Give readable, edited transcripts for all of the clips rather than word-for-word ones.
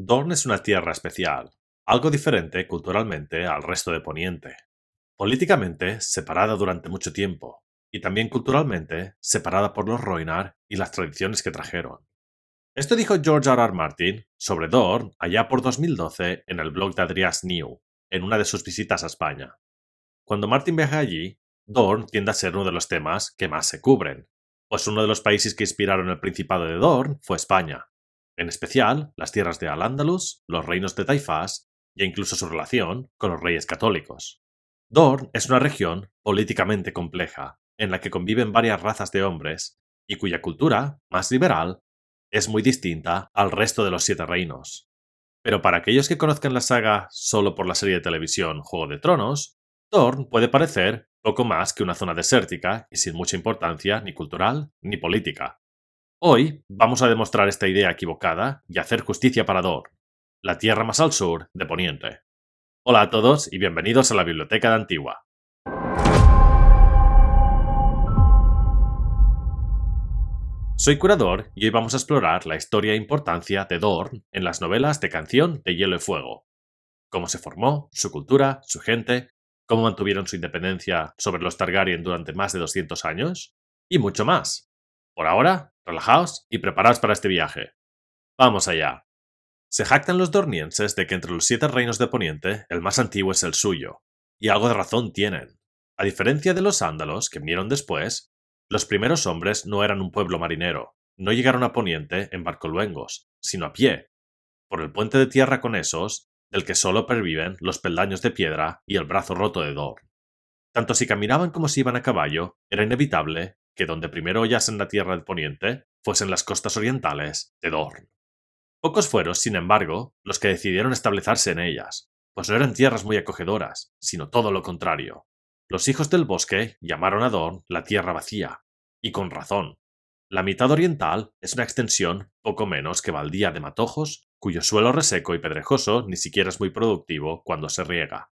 Dorne es una tierra especial, algo diferente culturalmente al resto de Poniente. Políticamente separada durante mucho tiempo, y también culturalmente separada por los Rhoynar y las tradiciones que trajeron. Esto dijo George R. R. Martin sobre Dorne allá por 2012 en el blog de Adrias New, en una de sus visitas a España. Cuando Martin viaja allí, Dorne tiende a ser uno de los temas que más se cubren, pues uno de los países que inspiraron el Principado de Dorne fue España, en especial las tierras de Al-Ándalus, los reinos de Taifás e incluso su relación con los reyes católicos. Dorne es una región políticamente compleja, en la que conviven varias razas de hombres y cuya cultura, más liberal, es muy distinta al resto de los Siete Reinos. Pero para aquellos que conozcan la saga solo por la serie de televisión Juego de Tronos, Dorne puede parecer poco más que una zona desértica y sin mucha importancia ni cultural ni política. Hoy vamos a demostrar esta idea equivocada y hacer justicia para Dorne, la tierra más al sur de Poniente. Hola a todos y bienvenidos a la Biblioteca de Antigua. Soy curador y hoy vamos a explorar la historia e importancia de Dorne en las novelas de Canción de Hielo y Fuego. Cómo se formó, su cultura, su gente, cómo mantuvieron su independencia sobre los Targaryen durante más de 200 años, y mucho más. Por ahora, relajaos y preparaos para este viaje. ¡Vamos allá! Se jactan los dornienses de que entre los 7 reinos de Poniente, el más antiguo es el suyo, y algo de razón tienen. A diferencia de los ándalos que vinieron después, los primeros hombres no eran un pueblo marinero, no llegaron a Poniente en barcoluengos, sino a pie, por el puente de tierra con esos, del que solo perviven los peldaños de piedra y el brazo roto de Dorne. Tanto si caminaban como si iban a caballo, era inevitable que donde primero hollasen la tierra del poniente fuesen las costas orientales de Dorne. Pocos fueron, sin embargo, los que decidieron establecerse en ellas, pues no eran tierras muy acogedoras, sino todo lo contrario. Los hijos del bosque llamaron a Dorne la tierra vacía, y con razón. La mitad oriental es una extensión poco menos que baldía de matojos, cuyo suelo reseco y pedregoso ni siquiera es muy productivo cuando se riega.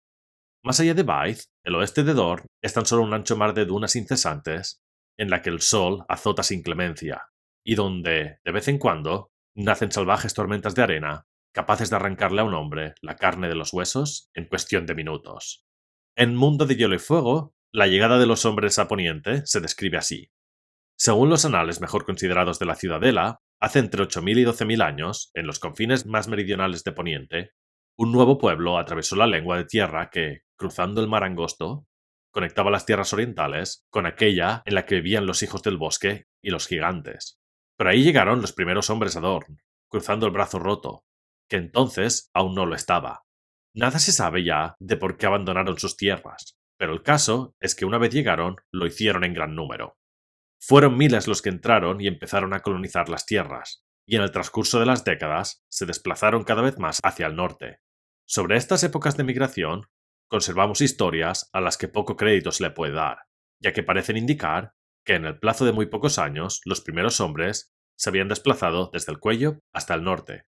Más allá de Baith, el oeste de Dorne es tan solo un ancho mar de dunas incesantes, en la que el sol azota sin clemencia, y donde, de vez en cuando, nacen salvajes tormentas de arena, capaces de arrancarle a un hombre la carne de los huesos en cuestión de minutos. En Mundo de Hielo y Fuego, la llegada de los hombres a Poniente se describe así. Según los anales mejor considerados de la Ciudadela, hace entre 8.000 y 12.000 años, en los confines más meridionales de Poniente, un nuevo pueblo atravesó la lengua de tierra que, cruzando el mar angosto, conectaba las tierras orientales con aquella en la que vivían los hijos del bosque y los gigantes. Pero ahí llegaron los primeros hombres a Dorne, cruzando el brazo roto, que entonces aún no lo estaba. Nada se sabe ya de por qué abandonaron sus tierras, pero el caso es que una vez llegaron, lo hicieron en gran número. Fueron miles los que entraron y empezaron a colonizar las tierras, y en el transcurso de las décadas se desplazaron cada vez más hacia el norte. Sobre estas épocas de migración, conservamos historias a las que poco crédito se le puede dar, ya que parecen indicar que en el plazo de muy pocos años los primeros hombres se habían desplazado desde el cuello hasta el norte,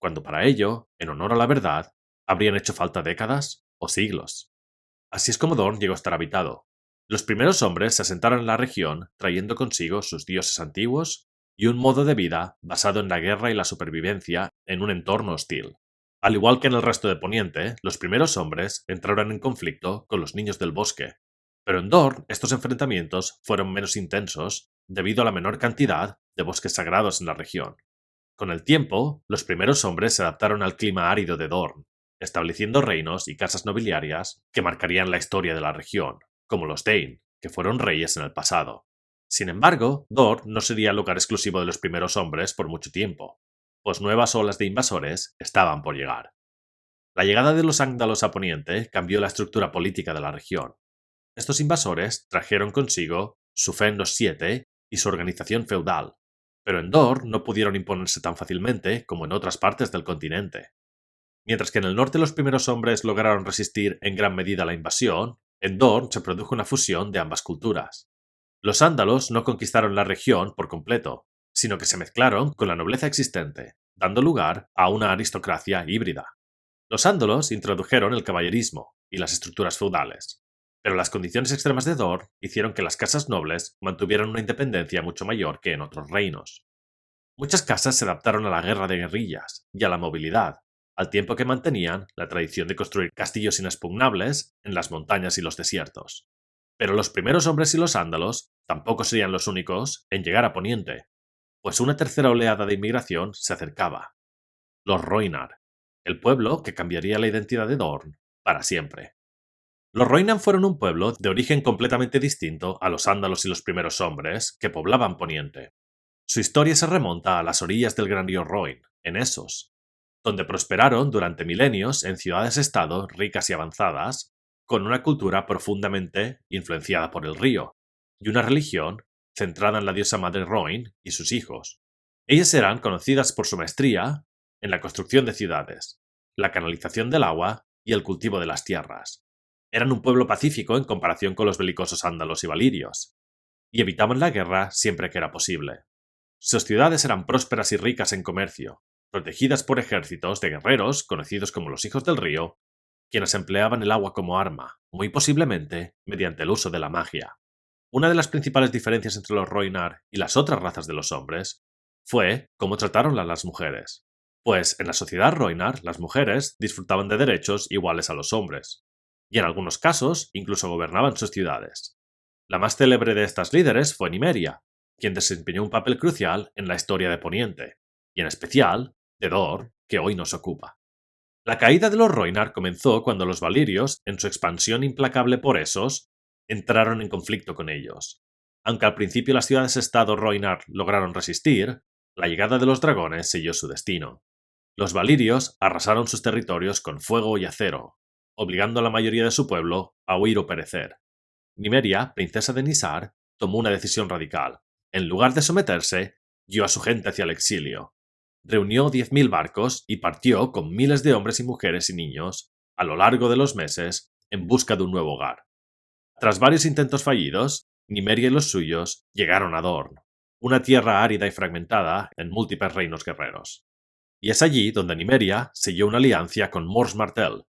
cuando para ello, en honor a la verdad, habrían hecho falta décadas o siglos. Así es como Dorne llegó a estar habitado. Los primeros hombres se asentaron en la región trayendo consigo sus dioses antiguos y un modo de vida basado en la guerra y la supervivencia en un entorno hostil. Al igual que en el resto de Poniente, los primeros hombres entraron en conflicto con los niños del bosque, pero en Dorne estos enfrentamientos fueron menos intensos debido a la menor cantidad de bosques sagrados en la región. Con el tiempo, los primeros hombres se adaptaron al clima árido de Dorne, estableciendo reinos y casas nobiliarias que marcarían la historia de la región, como los Dane, que fueron reyes en el pasado. Sin embargo, Dorne no sería el lugar exclusivo de los primeros hombres por mucho tiempo, pues nuevas olas de invasores estaban por llegar. La llegada de los ándalos a Poniente cambió la estructura política de la región. Estos invasores trajeron consigo su fe en los Siete y su organización feudal, pero en Dorne no pudieron imponerse tan fácilmente como en otras partes del continente. Mientras que en el norte los primeros hombres lograron resistir en gran medida la invasión, en Dorne se produjo una fusión de ambas culturas. Los ándalos no conquistaron la región por completo, sino que se mezclaron con la nobleza existente, dando lugar a una aristocracia híbrida. Los ándalos introdujeron el caballerismo y las estructuras feudales, pero las condiciones extremas de Dorne hicieron que las casas nobles mantuvieran una independencia mucho mayor que en otros reinos. Muchas casas se adaptaron a la guerra de guerrillas y a la movilidad, al tiempo que mantenían la tradición de construir castillos inexpugnables en las montañas y los desiertos. Pero los primeros hombres y los ándalos tampoco serían los únicos en llegar a Poniente, pues una tercera oleada de inmigración se acercaba: los Rhoynar, el pueblo que cambiaría la identidad de Dorn para siempre. Los Rohirrim fueron un pueblo de origen completamente distinto a los ándalos y los primeros hombres que poblaban Poniente. Su historia se remonta a las orillas del gran río Rhoyne, en Essos, donde prosperaron durante milenios en ciudades-estado ricas y avanzadas, con una cultura profundamente influenciada por el río, y una religión centrada en la diosa madre Rhoyne y sus hijos. Ellas eran conocidas por su maestría en la construcción de ciudades, la canalización del agua y el cultivo de las tierras. Eran un pueblo pacífico en comparación con los belicosos ándalos y valirios, y evitaban la guerra siempre que era posible. Sus ciudades eran prósperas y ricas en comercio, protegidas por ejércitos de guerreros conocidos como los Hijos del Río, quienes empleaban el agua como arma, muy posiblemente mediante el uso de la magia. Una de las principales diferencias entre los Rhoynar y las otras razas de los hombres fue cómo trataron a las mujeres, pues en la sociedad Rhoynar las mujeres disfrutaban de derechos iguales a los hombres, y en algunos casos incluso gobernaban sus ciudades. La más célebre de estas líderes fue Nymeria, quien desempeñó un papel crucial en la historia de Poniente, y en especial de Dor, que hoy nos ocupa. La caída de los Rhoynar comenzó cuando los valirios, en su expansión implacable por Essos, entraron en conflicto con ellos. Aunque al principio las ciudades-estado Rhoynar lograron resistir, la llegada de los dragones selló su destino. Los valirios arrasaron sus territorios con fuego y acero, obligando a la mayoría de su pueblo a huir o perecer. Nymeria, princesa de Nisar, tomó una decisión radical. En lugar de someterse, guió a su gente hacia el exilio. Reunió 10.000 barcos y partió con miles de hombres y mujeres y niños, a lo largo de los meses, en busca de un nuevo hogar. Tras varios intentos fallidos, Nymeria y los suyos llegaron a Dorn, una tierra árida y fragmentada en múltiples reinos guerreros. Y es allí donde Nymeria selló una alianza con Mors Martell,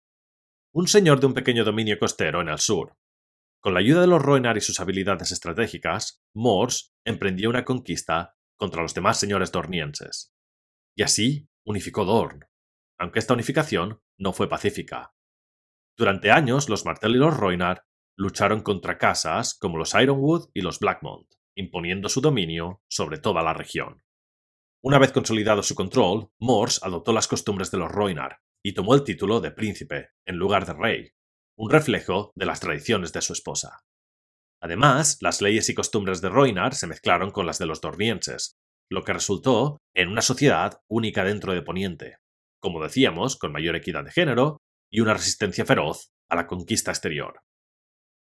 un señor de un pequeño dominio costero en el sur. Con la ayuda de los Rhoynar y sus habilidades estratégicas, Mors emprendió una conquista contra los demás señores dornienses. Y así unificó Dorn, aunque esta unificación no fue pacífica. Durante años, los Martell y los Rhoynar lucharon contra casas como los Ironwood y los Blackmont, imponiendo su dominio sobre toda la región. Una vez consolidado su control, Mors adoptó las costumbres de los Rhoynar y tomó el título de príncipe en lugar de rey, un reflejo de las tradiciones de su esposa. Además, las leyes y costumbres de Rhoynar se mezclaron con las de los dornienses, lo que resultó en una sociedad única dentro de Poniente, como decíamos, con mayor equidad de género y una resistencia feroz a la conquista exterior.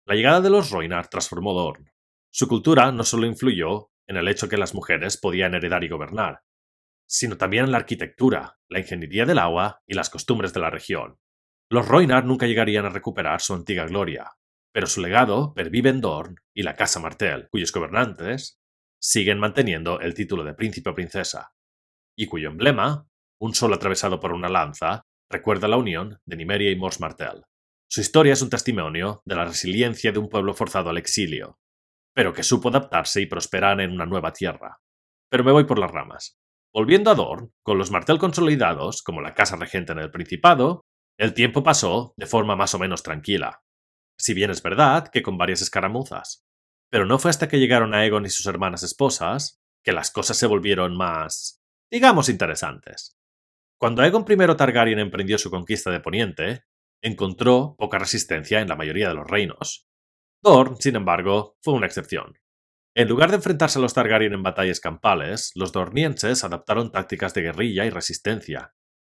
La llegada de los Rhoynar transformó Dorn. Su cultura no solo influyó en el hecho que las mujeres podían heredar y gobernar, sino también en la arquitectura, la ingeniería del agua y las costumbres de la región. Los Rhoynar nunca llegarían a recuperar su antigua gloria, pero su legado pervive en Dorn y la Casa Martell, cuyos gobernantes siguen manteniendo el título de príncipe o princesa, y cuyo emblema, un sol atravesado por una lanza, recuerda la unión de Nymeria y Mors Martell. Su historia es un testimonio de la resiliencia de un pueblo forzado al exilio, pero que supo adaptarse y prosperar en una nueva tierra. Pero me voy por las ramas. Volviendo a Dorn, con los Martell consolidados, como la casa regente en el Principado, el tiempo pasó de forma más o menos tranquila. Si bien es verdad que con varias escaramuzas. Pero no fue hasta que llegaron Aegon y sus hermanas esposas que las cosas se volvieron más, digamos, interesantes. Cuando Aegon I Targaryen emprendió su conquista de Poniente, encontró poca resistencia en la mayoría de los reinos. Dorn, sin embargo, fue una excepción. En lugar de enfrentarse a los Targaryen en batallas campales, los dornienses adaptaron tácticas de guerrilla y resistencia,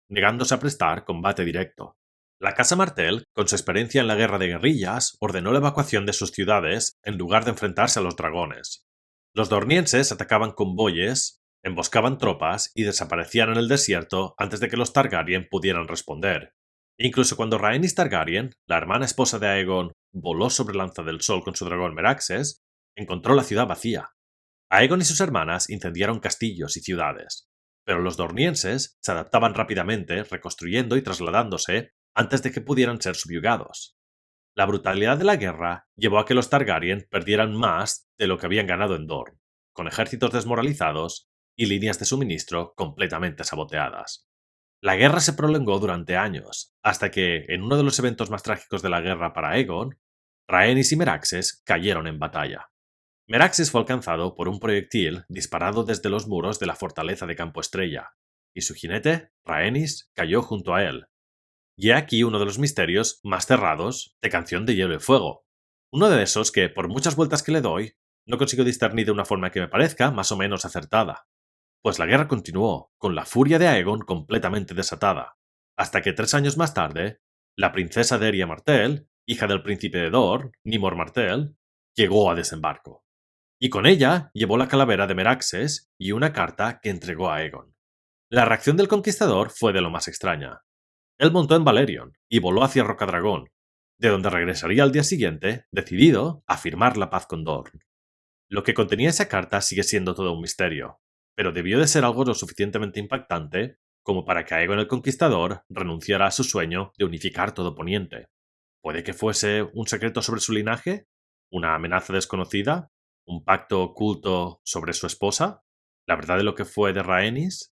negándose a prestar combate directo. La Casa Martell, con su experiencia en la guerra de guerrillas, ordenó la evacuación de sus ciudades en lugar de enfrentarse a los dragones. Los dornienses atacaban convoyes, emboscaban tropas y desaparecían en el desierto antes de que los Targaryen pudieran responder. Incluso cuando Rhaenys Targaryen, la hermana esposa de Aegon, voló sobre Lanza del Sol con su dragón Meraxes, encontró la ciudad vacía. Aegon y sus hermanas incendiaron castillos y ciudades, pero los dornienses se adaptaban rápidamente, reconstruyendo y trasladándose antes de que pudieran ser subyugados. La brutalidad de la guerra llevó a que los Targaryen perdieran más de lo que habían ganado en Dorn, con ejércitos desmoralizados y líneas de suministro completamente saboteadas. La guerra se prolongó durante años, hasta que, en uno de los eventos más trágicos de la guerra para Aegon, Rhaenys y Meraxes cayeron en batalla. Meraxes fue alcanzado por un proyectil disparado desde los muros de la fortaleza de Campo Estrella, y su jinete, Rhaenys, cayó junto a él. Y he aquí uno de los misterios más cerrados de Canción de Hielo y Fuego. Uno de esos que, por muchas vueltas que le doy, no consigo discernir de una forma que me parezca más o menos acertada. Pues la guerra continuó, con la furia de Aegon completamente desatada, hasta que 3 años más tarde, la princesa Deria Martell, hija del príncipe de Dorne, Nimor Martell, llegó a desembarco. Y con ella llevó la calavera de Meraxes y una carta que entregó a Aegon. La reacción del conquistador fue de lo más extraña. Él montó en Valerion y voló hacia Rocadragón, de donde regresaría al día siguiente, decidido a firmar la paz con Dorne. Lo que contenía esa carta sigue siendo todo un misterio, pero debió de ser algo lo suficientemente impactante como para que Aegon el Conquistador renunciara a su sueño de unificar todo Poniente. ¿Puede que fuese un secreto sobre su linaje? ¿Una amenaza desconocida? ¿Un pacto oculto sobre su esposa? ¿La verdad de lo que fue de Rhaenys?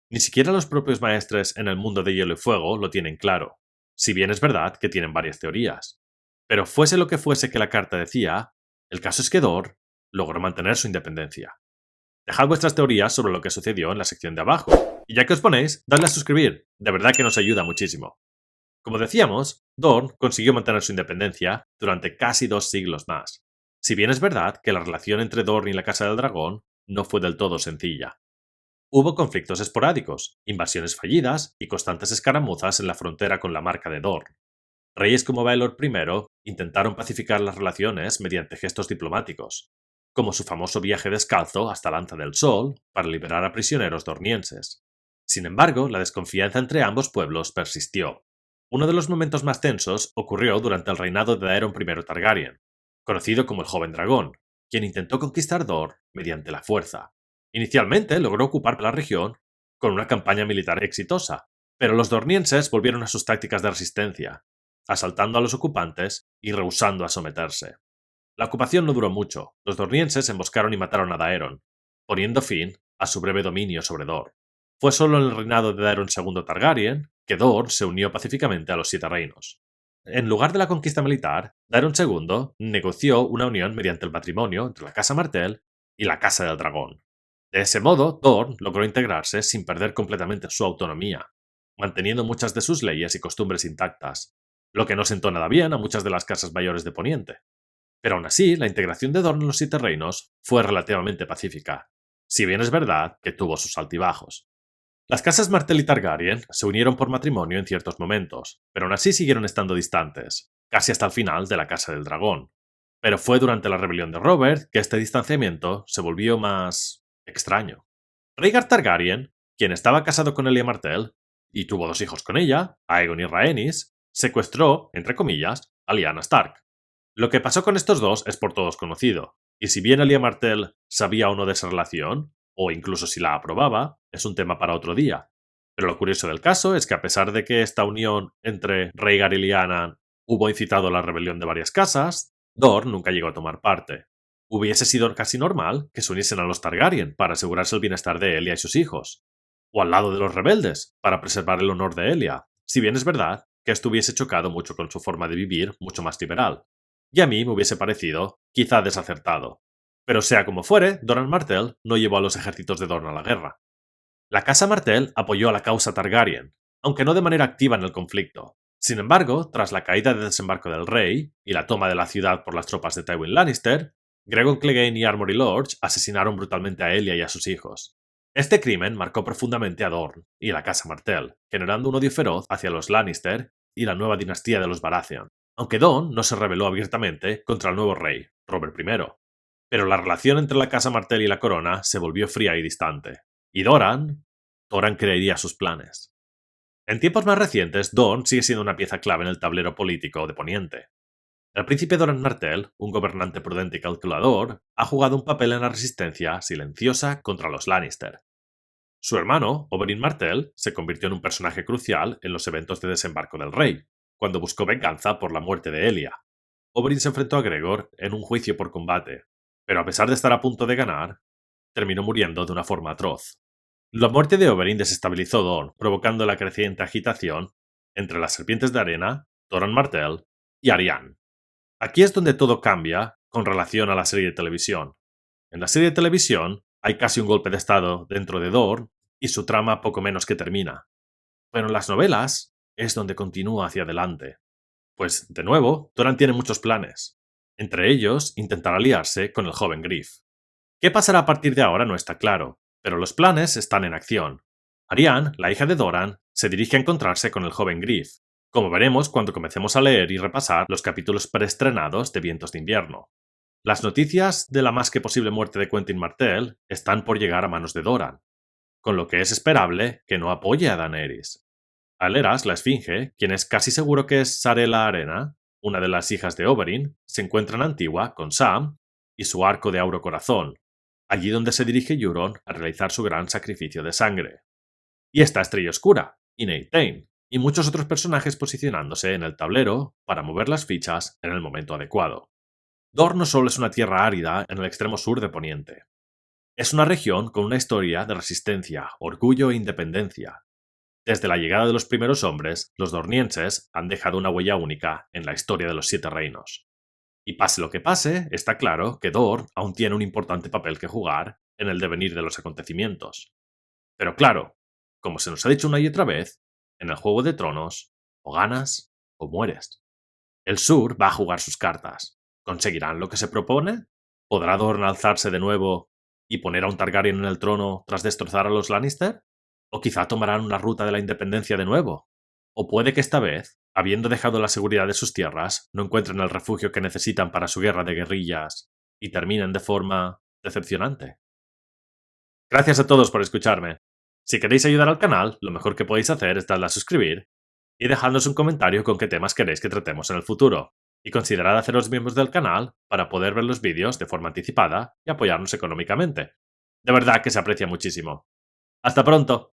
Ni siquiera los propios maestres en el mundo de Hielo y Fuego lo tienen claro, si bien es verdad que tienen varias teorías. Pero fuese lo que fuese que la carta decía, el caso es que Dor logró mantener su independencia. Dejad vuestras teorías sobre lo que sucedió en la sección de abajo, y ya que os ponéis, dadle a suscribir, de verdad que nos ayuda muchísimo. Como decíamos, Dorne consiguió mantener su independencia durante casi 2 siglos más, si bien es verdad que la relación entre Dorne y la Casa del Dragón no fue del todo sencilla. Hubo conflictos esporádicos, invasiones fallidas y constantes escaramuzas en la frontera con la Marca de Dorne. Reyes como Baelor I intentaron pacificar las relaciones mediante gestos diplomáticos, como su famoso viaje descalzo hasta Lanza del Sol para liberar a prisioneros dornienses. Sin embargo, la desconfianza entre ambos pueblos persistió. Uno de los momentos más tensos ocurrió durante el reinado de Daeron I Targaryen, conocido como el Joven Dragón, quien intentó conquistar Dorne mediante la fuerza. Inicialmente logró ocupar la región con una campaña militar exitosa, pero los dornienses volvieron a sus tácticas de resistencia, asaltando a los ocupantes y rehusando a someterse. La ocupación no duró mucho, los dornienses emboscaron y mataron a Daeron, poniendo fin a su breve dominio sobre Dorne. Fue solo en el reinado de Daeron II Targaryen que Dorne se unió pacíficamente a los Siete Reinos. En lugar de la conquista militar, Daeron II negoció una unión mediante el matrimonio entre la Casa Martell y la Casa del Dragón. De ese modo, Dorne logró integrarse sin perder completamente su autonomía, manteniendo muchas de sus leyes y costumbres intactas, lo que no sentó nada bien a muchas de las casas mayores de Poniente. Pero aún así, la integración de Dorne en los Siete Reinos fue relativamente pacífica, si bien es verdad que tuvo sus altibajos. Las casas Martell y Targaryen se unieron por matrimonio en ciertos momentos, pero aún así siguieron estando distantes, casi hasta el final de la Casa del Dragón. Pero fue durante la rebelión de Robert que este distanciamiento se volvió más extraño. Rhaegar Targaryen, quien estaba casado con Elia Martell y tuvo 2 hijos con ella, Aegon y Rhaenys, secuestró, entre comillas, a Lyanna Stark. Lo que pasó con estos dos es por todos conocido, y si bien Elia Martell sabía o no de esa relación, o incluso si la aprobaba, es un tema para otro día. Pero lo curioso del caso es que a pesar de que esta unión entre Rhaegar y Lyanna hubo incitado la rebelión de varias casas, Dorne nunca llegó a tomar parte. Hubiese sido casi normal que se uniesen a los Targaryen para asegurarse el bienestar de Elia y sus hijos, o al lado de los rebeldes para preservar el honor de Elia, si bien es verdad que esto hubiese chocado mucho con su forma de vivir mucho más liberal, y a mí me hubiese parecido quizá desacertado. Pero sea como fuere, Doran Martell no llevó a los ejércitos de Dorne a la guerra. La casa Martell apoyó a la causa Targaryen, aunque no de manera activa en el conflicto. Sin embargo, tras la caída de Desembarco del Rey y la toma de la ciudad por las tropas de Tywin Lannister, Gregor Clegane y Armory Lorge asesinaron brutalmente a Elia y a sus hijos. Este crimen marcó profundamente a Dorne y la casa Martell, generando un odio feroz hacia los Lannister y la nueva dinastía de los Baratheon, aunque Dorne no se rebeló abiertamente contra el nuevo rey, Robert I. Pero la relación entre la casa Martell y la corona se volvió fría y distante, y Doran creería sus planes. En tiempos más recientes, Dorne sigue siendo una pieza clave en el tablero político de Poniente. El príncipe Doran Martell, un gobernante prudente y calculador, ha jugado un papel en la resistencia silenciosa contra los Lannister. Su hermano, Oberyn Martell, se convirtió en un personaje crucial en los eventos de Desembarco del Rey, cuando buscó venganza por la muerte de Elia. Oberyn se enfrentó a Gregor en un juicio por combate, pero a pesar de estar a punto de ganar, terminó muriendo de una forma atroz. La muerte de Oberyn desestabilizó Dorne, provocando la creciente agitación entre las serpientes de arena, Doran Martell y Arianne. Aquí es donde todo cambia con relación a la serie de televisión. En la serie de televisión hay casi un golpe de estado dentro de Dorne y su trama poco menos que termina. Pero en las novelas es donde continúa hacia adelante. Pues, de nuevo, Doran tiene muchos planes. Entre ellos, intentar aliarse con el joven Griff. ¿Qué pasará a partir de ahora no está claro, pero los planes están en acción. Arianne, la hija de Doran, se dirige a encontrarse con el joven Griff, como veremos cuando comencemos a leer y repasar los capítulos preestrenados de Vientos de Invierno. Las noticias de la más que posible muerte de Quentyn Martell están por llegar a manos de Doran, con lo que es esperable que no apoye a Daenerys. Aleras, la esfinge, quien es casi seguro que es Sarella Arena, una de las hijas de Oberyn, se encuentra en Antigua con Sam y su arco de Auro Corazón, allí donde se dirige Euron a realizar su gran sacrificio de sangre. Y está Estrella Oscura, y Nate Tane, y muchos otros personajes posicionándose en el tablero para mover las fichas en el momento adecuado. Dorne no solo es una tierra árida en el extremo sur de Poniente. Es una región con una historia de resistencia, orgullo e independencia. Desde la llegada de los primeros hombres, los dornienses han dejado una huella única en la historia de los Siete Reinos. Y pase lo que pase, está claro que Dorne aún tiene un importante papel que jugar en el devenir de los acontecimientos. Pero claro, como se nos ha dicho una y otra vez, en el Juego de Tronos, o ganas o mueres. El sur va a jugar sus cartas. ¿Conseguirán lo que se propone? ¿Podrá Dorne alzarse de nuevo y poner a un Targaryen en el trono tras destrozar a los Lannister? ¿O quizá tomarán una ruta de la independencia de nuevo? ¿O puede que esta vez, habiendo dejado la seguridad de sus tierras, no encuentren el refugio que necesitan para su guerra de guerrillas y terminen de forma decepcionante? Gracias a todos por escucharme. Si queréis ayudar al canal, lo mejor que podéis hacer es darle a suscribir y dejadnos un comentario con qué temas queréis que tratemos en el futuro. Y considerad haceros miembros del canal para poder ver los vídeos de forma anticipada y apoyarnos económicamente. De verdad que se aprecia muchísimo. ¡Hasta pronto!